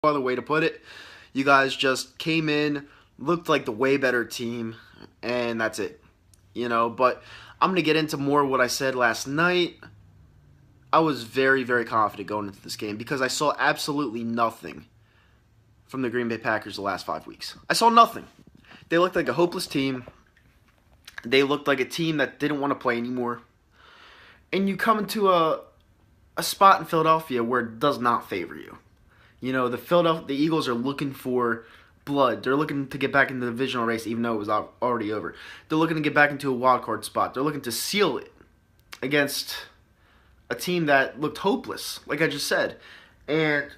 other way to put it. You guys just came in, looked like the way better team, and that's it. But I'm going to get into more of what I said last night. I was very, very confident going into this game because I saw absolutely nothing from the Green Bay Packers the last 5 weeks. I saw nothing. They looked like a hopeless team. They looked like a team that didn't want to play anymore. And you come into a spot in Philadelphia where it does not favor you. The Eagles are looking for blood. They're looking to get back into the divisional race, even though it was already over. They're looking to get back into a wild card spot. They're looking to seal it against a team that looked hopeless, like I just said. And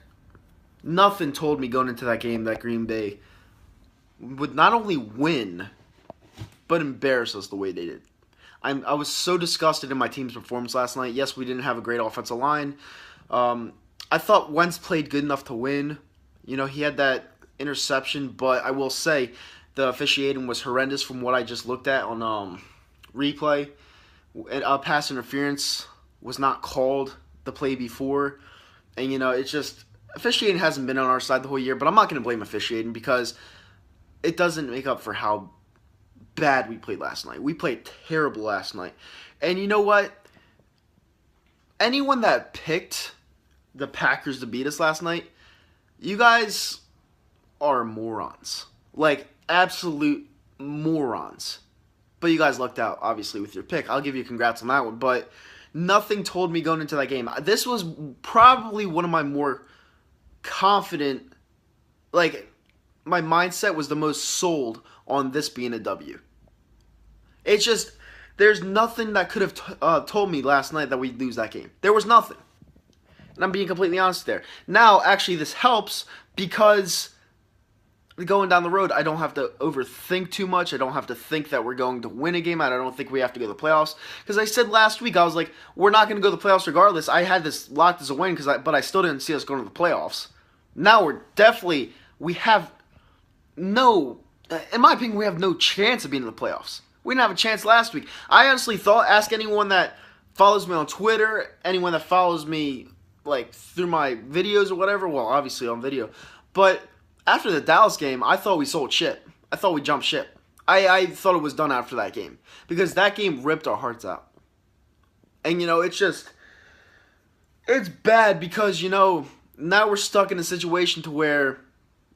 nothing told me going into that game that Green Bay would not only win, but embarrass us the way they did. I was so disgusted in my team's performance last night. Yes, we didn't have a great offensive line. I thought Wentz played good enough to win. He had that interception, but I will say the officiating was horrendous from what I just looked at on replay. Pass interference was not called the play before. And, it's just officiating hasn't been on our side the whole year, but I'm not going to blame officiating because it doesn't make up for how bad we played last night. We played terrible last night. And you know what? Anyone that picked the Packers to beat us last night, you guys are morons. Like, absolute morons. But you guys lucked out, obviously, with your pick. I'll give you congrats on that one. But nothing told me going into that game. This was probably one of my more confident, my mindset was the most sold on this being a W. It's just, there's nothing that could have told me last night that we'd lose that game. There was nothing. And I'm being completely honest there. Now, actually, this helps because going down the road, I don't have to overthink too much. I don't have to think that we're going to win a game. I don't think we have to go to the playoffs. Because I said last week, I was like, we're not going to go to the playoffs regardless. I had this locked as a win, but I still didn't see us going to the playoffs. Now we have no, in my opinion, we have no chance of being in the playoffs. We didn't have a chance last week. I honestly thought, ask anyone that follows me on Twitter, anyone that follows me through my videos or whatever, well, obviously on video, but after the Dallas game, I thought we sold shit. I thought we jumped ship. I thought it was done after that game because that game ripped our hearts out. And, it's bad because, now we're stuck in a situation to where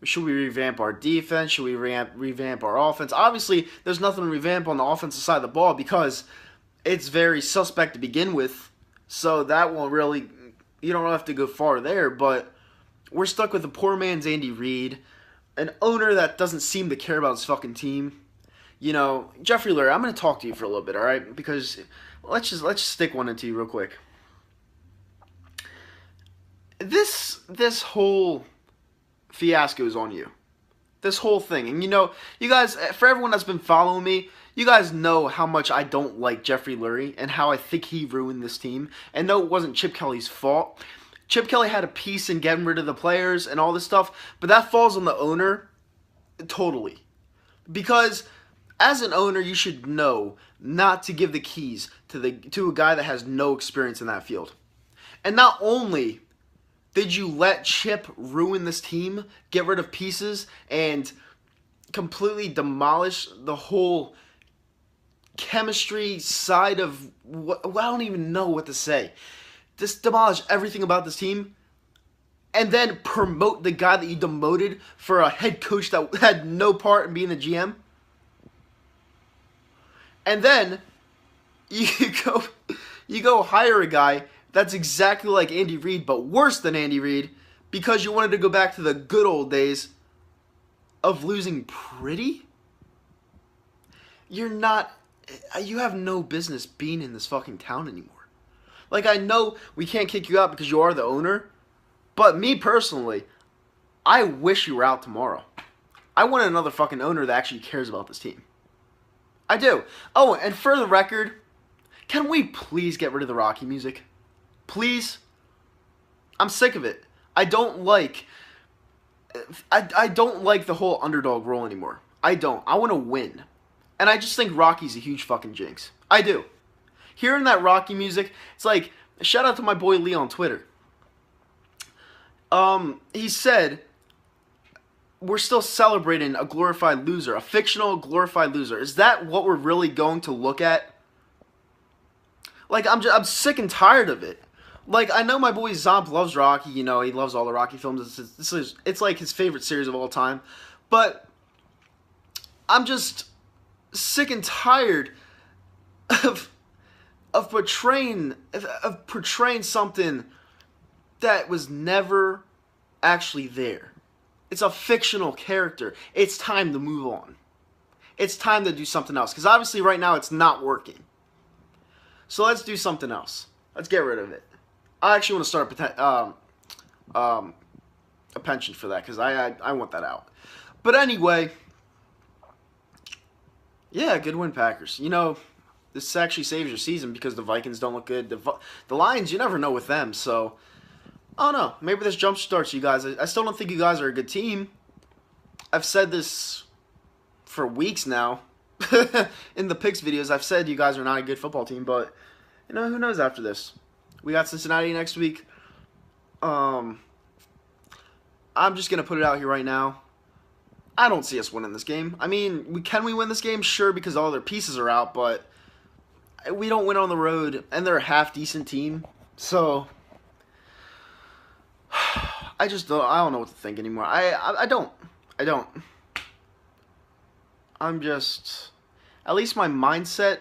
should we revamp our defense? Should we revamp our offense? Obviously, there's nothing to revamp on the offensive side of the ball because it's very suspect to begin with. So that won't really, you don't have to go far there. But we're stuck with a poor man's Andy Reid, an owner that doesn't seem to care about his fucking team. Jeffrey Lurie, I'm going to talk to you for a little bit, all right? Because let's just stick one into you real quick. This whole fiasco is on you. This whole thing. And you guys, for everyone that's been following me, you guys know how much I don't like Jeffrey Lurie and how I think he ruined this team. And no, it wasn't Chip Kelly's fault. Chip Kelly had a piece in getting rid of the players and all this stuff, but that falls on the owner totally. Because as an owner, you should know not to give the keys to a guy that has no experience in that field. And not only did you let Chip ruin this team, get rid of pieces, and completely demolish the whole chemistry side of what I don't even know what to say. Just demolish everything about this team, and then promote the guy that you demoted for a head coach that had no part in being the GM. And then you go hire a guy that's exactly like Andy Reid, but worse than Andy Reid, because you wanted to go back to the good old days of losing pretty? You have no business being in this fucking town anymore. I know we can't kick you out because you are the owner, but me personally, I wish you were out tomorrow. I want another fucking owner that actually cares about this team. I do. Oh, and for the record, can we please get rid of the Rocky music? Please? I'm sick of it. I don't like the whole underdog role anymore. I don't. I want to win. And I just think Rocky's a huge fucking jinx. I do. Hearing that Rocky music, it's shout out to my boy Lee on Twitter. He said we're still celebrating a glorified loser, a fictional glorified loser. Is that what we're really going to look at? Like, I'm sick and tired of it. Like, I know my boy Zomp loves Rocky. You know, he loves all the Rocky films. It's like his favorite series of all time. But I'm just sick and tired of portraying something that was never actually there. It's a fictional character. It's time to move on. It's time to do something else. Because obviously right now it's not working. So let's do something else. Let's get rid of it. I actually want to start a pension for that. Because I want that out. But anyway. Yeah, good win, Packers. You know, this actually saves your season because the Vikings don't look good. The Lions, you never know with them. So, I don't know. Maybe this jump starts you guys. I still don't think you guys are a good team. I've said this for weeks now. In the picks videos, I've said you guys are not a good football team. But, you know, who knows after this? We got Cincinnati next week. I'm just going to put it out here right now. I don't see us winning this game. I mean, can we win this game? Sure, because all their pieces are out, but we don't win on the road, and they're a half-decent team. So, I don't know what to think anymore. I don't. I'm just, at least my mindset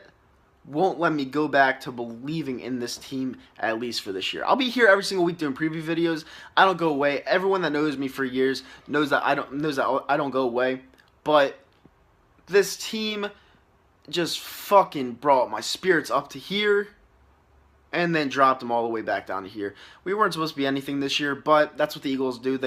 won't let me go back to believing in this team, at least for this year. I'll be here every single week doing preview videos. I don't go away. Everyone that knows me for years knows that I don't go away. But this team just fucking brought my spirits up to here and then dropped them all the way back down to here. We weren't supposed to be anything this year, but that's what the Eagles do.